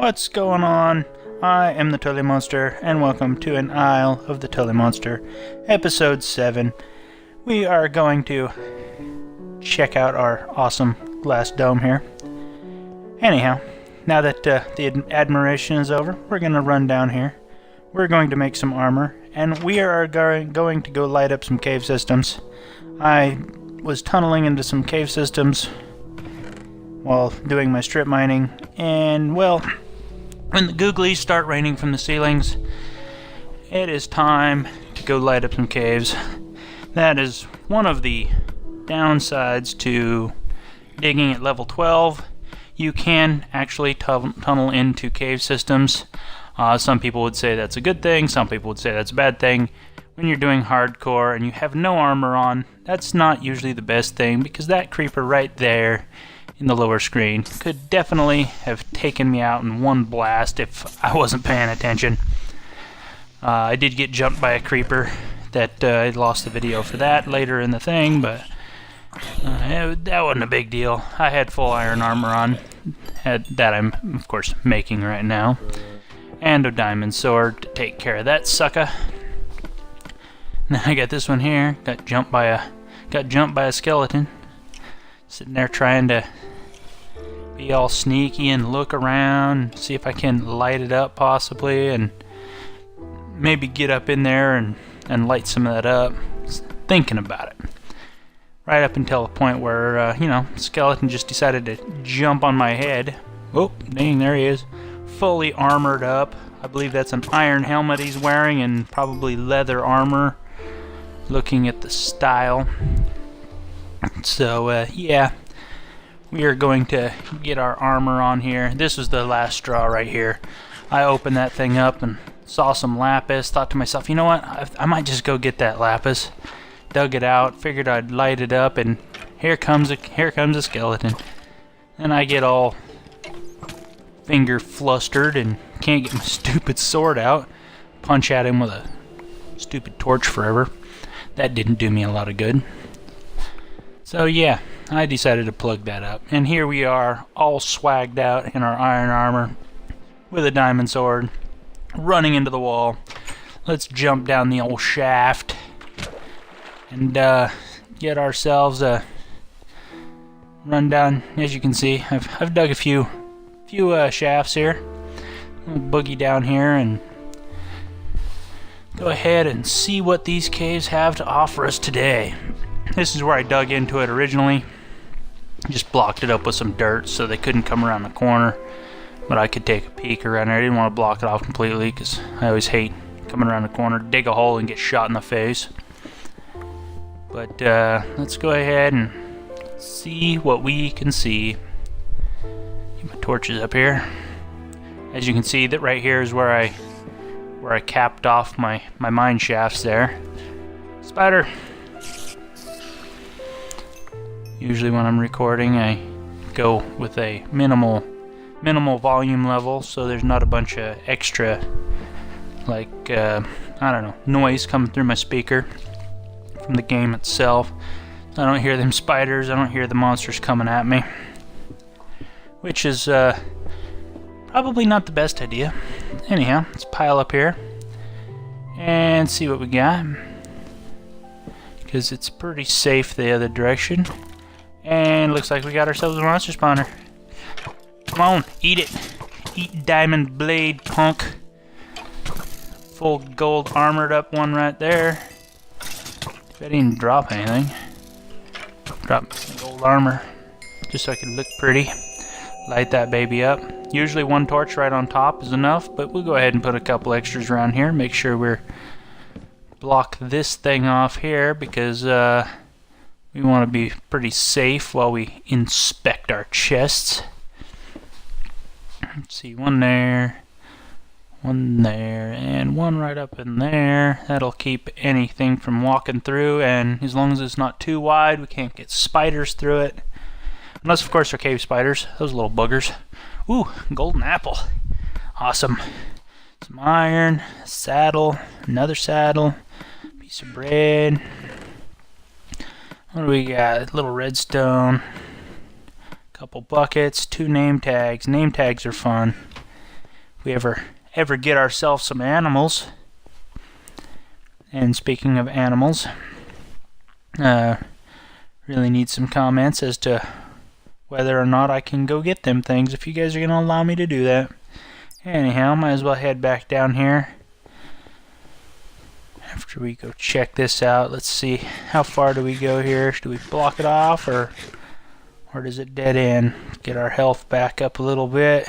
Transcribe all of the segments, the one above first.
What's going on? I am the Tu11yMonster, and welcome to an Isle of the Tu11yMonster, Episode 7. We are going to check out our awesome glass dome here. Anyhow, now that the admiration is over, we're going to run down here. We're going to make some armor, and we are going to go light up some cave systems. I was tunneling into some cave systems while doing my strip mining, and well, when the googlies start raining from the ceilings, it is time to go light up some caves. That is one of the downsides to digging at level 12. You can actually tunnel into cave systems. Some people would say that's a good thing, some people would say that's a bad thing. When you're doing hardcore and you have no armor on, that's not usually the best thing, because that creeper right there in the lower screen could definitely have taken me out in one blast if I wasn't paying attention. I did get jumped by a creeper. That I lost the video for that later in the thing, but that wasn't a big deal. I had full iron armor on, that I'm of course making right now, and a diamond sword to take care of that sucker. Then I got this one here. Got jumped by a skeleton, sitting there trying to be all sneaky and look around, see if I can light it up possibly, and maybe get up in there and light some of that up. Just thinking about it. Right up until the point where, skeleton just decided to jump on my head. Oh, dang, there he is. Fully armored up. I believe that's an iron helmet he's wearing and probably leather armor, looking at the style. So, yeah. We are going to get our armor on here. This was the last straw right here. I opened that thing up and saw some lapis. Thought to myself, you know what? I might just go get that lapis. Dug it out. Figured I'd light it up, and here comes a skeleton. And I get all finger flustered and can't get my stupid sword out. Punch at him with a stupid torch forever. That didn't do me a lot of good. So yeah, I decided to plug that up. And here we are, all swagged out in our iron armor with a diamond sword, running into the wall. Let's jump down the old shaft and get ourselves a run down. As you can see, I've dug a few shafts here. We'll boogie down here and go ahead and see what these caves have to offer us today. This is where I dug into it originally. Just blocked it up with some dirt so they couldn't come around the corner, but I could take a peek around there. I didn't want to block it off completely because I always hate coming around the corner, dig a hole and get shot in the face. But let's go ahead and see what we can see. Get my torches up here. As you can see, that right here is where I capped off my mine shafts there. Spider. Usually when I'm recording, I go with a minimal volume level, so there's not a bunch of extra, like, I don't know, noise coming through my speaker from the game itself. I don't hear them spiders, I don't hear the monsters coming at me, which is probably not the best idea. Anyhow, let's pile up here and see what we got, because it's pretty safe the other direction. And looks like we got ourselves a monster spawner. Come on, eat it. Eat diamond blade, punk. Full gold armored up one right there. I didn't drop anything. Drop some gold armor just so I could look pretty. Light that baby up. Usually one torch right on top is enough, but we'll go ahead and put a couple extras around here. Make sure we're block this thing off here, because we want to be pretty safe while we inspect our chests. Let's see, one there, and one right up in there. That'll keep anything from walking through, and as long as it's not too wide, we can't get spiders through it. Unless, of course, they're cave spiders, those little buggers. Ooh, golden apple. Awesome. Some iron, a saddle, another saddle, piece of bread. What do we got? A little redstone, couple buckets, 2 name tags. Name tags are fun. we ever get ourselves some animals. And speaking of animals, really need some comments as to whether or not I can go get them things, if you guys are going to allow me to do that. Anyhow, might as well head back down here after we go check this out. Let's see, how far do we go here? Do we block it off, or does it dead end? Get our health back up a little bit.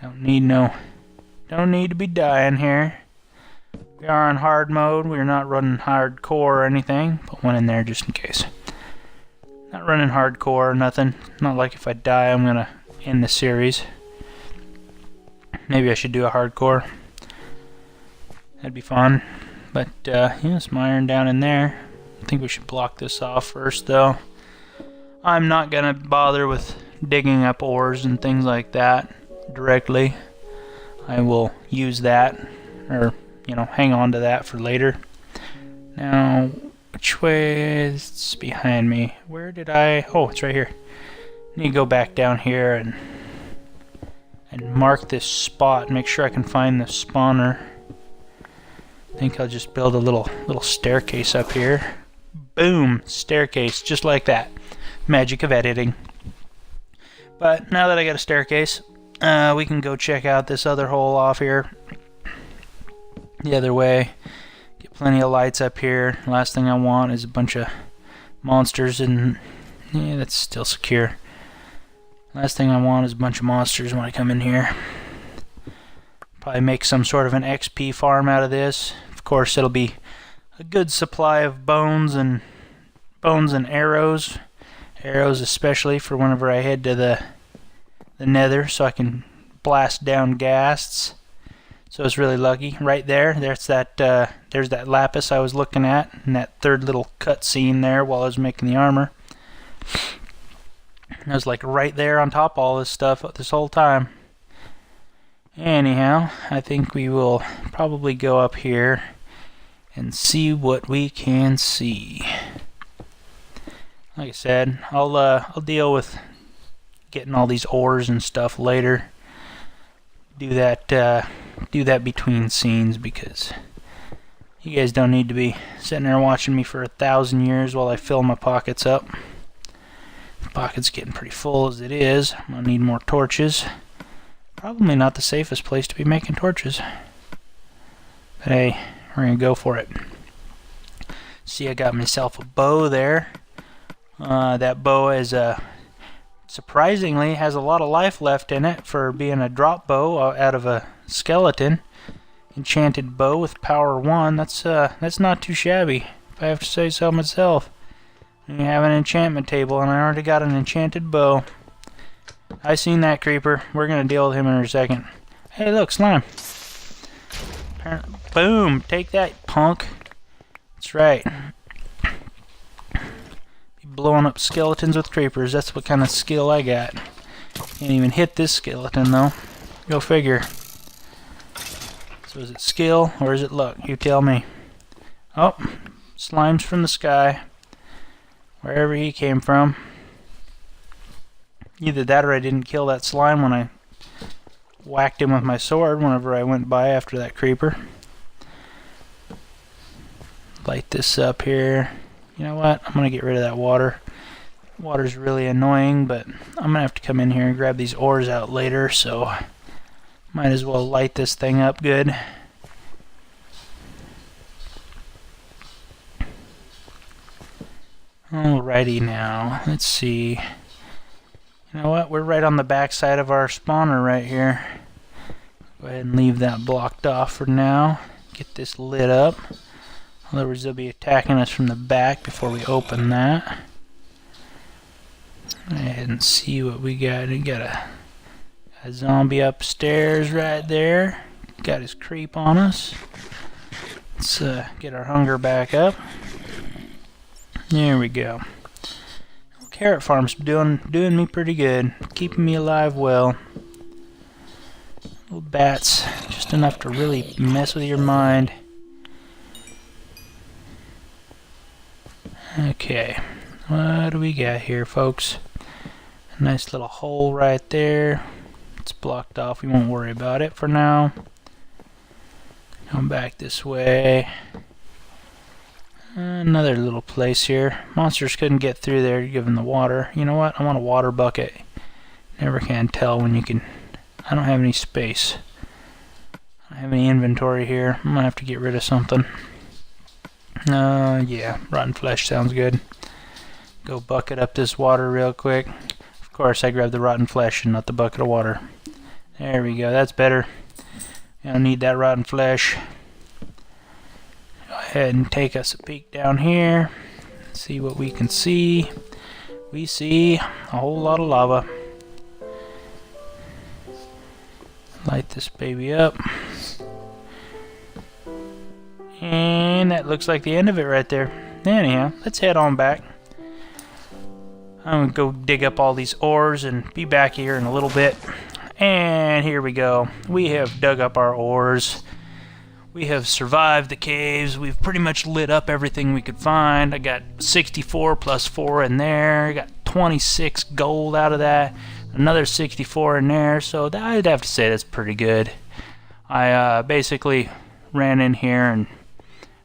Don't need to be dying here. We are on hard mode. We're not running hardcore or anything. Put one in there just in case. Not running hardcore or nothing. Not like if I die I'm gonna end the series. Maybe I should do a hardcore. That'd be fun. But yeah, some iron down in there. I think we should block this off first though. I'm not gonna bother with digging up ores and things like that directly. I will use that, or hang on to that for later. Now, which way is behind me? Where did I... Oh, it's right here. I need to go back down here and mark this spot, make sure I can find the spawner. I think I'll just build a little staircase up here. Boom! Staircase, just like that. Magic of editing. But now that I got a staircase, we can go check out this other hole off here. The other way. Get plenty of lights up here. Last thing I want is a bunch of monsters, and yeah, that's still secure. Last thing I want is a bunch of monsters when I come in here. Probably make some sort of an XP farm out of this. Of course, it'll be a good supply of bones and arrows. Arrows especially for whenever I head to the nether, so I can blast down ghasts. So it's really lucky. Right there, there's that lapis I was looking at, and that third little cut scene there while I was making the armor. I was like right there on top of all this stuff this whole time. Anyhow, I think we will probably go up here and see what we can see. Like I said, I'll deal with getting all these ores and stuff later. Do that between scenes, because you guys don't need to be sitting there watching me for 1,000 years while I fill my pockets up. The pocket's getting pretty full as it is. I'm gonna need more torches. Probably not the safest place to be making torches, but hey, we're gonna go for it. See, I got myself a bow there. That bow is surprisingly has a lot of life left in it for being a drop bow out of a skeleton. Enchanted bow with power 1. That's not too shabby, if I have to say so myself. And you have an enchantment table, and I already got an enchanted bow. I seen that creeper. We're gonna deal with him in a second. Hey, look, slime. Boom! Take that, punk. That's right. Blowing up skeletons with creepers. That's what kind of skill I got. Can't even hit this skeleton though. Go figure. So is it skill or is it luck? You tell me. Oh, slimes from the sky. Wherever he came from. Either that or I didn't kill that slime when I whacked him with my sword whenever I went by after that creeper. Light this up here. You know what? I'm gonna get rid of that water. Water's really annoying, but I'm gonna have to come in here and grab these ores out later, so might as well light this thing up good. Alrighty now, let's see. You know what? We're right on the back side of our spawner right here. Go ahead and leave that blocked off for now. Get this lit up. Otherwise they'll be attacking us from the back before we open that. Go ahead and see what we got. We got a zombie upstairs right there. Got his creep on us. Let's get our hunger back up. There we go. Carrot farm's doing me pretty good. Keeping me alive well. Little bats. Just enough to really mess with your mind. Okay, what do we got here, folks? A nice little hole right there. That's blocked off. We won't worry about it for now. Come back this way. Another little place here. Monsters couldn't get through there given the water. You know what? I want a water bucket. Never can tell when you can. I don't have any space. I don't have any inventory here. I'm gonna have to get rid of something. Yeah, rotten flesh sounds good. Go bucket up this water real quick. Of course, I grabbed the rotten flesh and not the bucket of water. There we go. That's better. I don't need that rotten flesh. Go ahead and take us a peek down here. See what we can see. We see a whole lot of lava. Light this baby up. And that looks like the end of it right there. Anyhow, let's head on back. I'm gonna go dig up all these ores and be back here in a little bit. And here we go. We have dug up our ores. We have survived the caves. We've pretty much lit up everything we could find. I got 64 plus 4 in there. I got 26 gold out of that. Another 64 in there. So I'd have to say that's pretty good. I basically ran in here and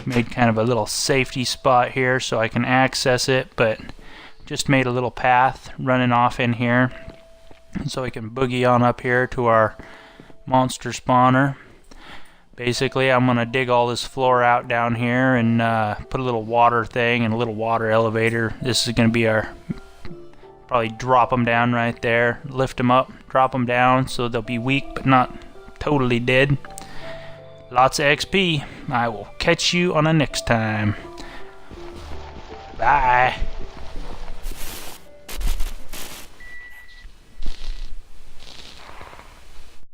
made kind of a little safety spot here so I can access it, but just made a little path running off in here so we can boogie on up here to our monster spawner. Basically, I'm gonna dig all this floor out down here and put a little water thing and a little water elevator. This is gonna be our, probably drop them down right there, lift them up, drop them down so they'll be weak but not totally dead. Lots of XP. I will catch you on the next time. Bye.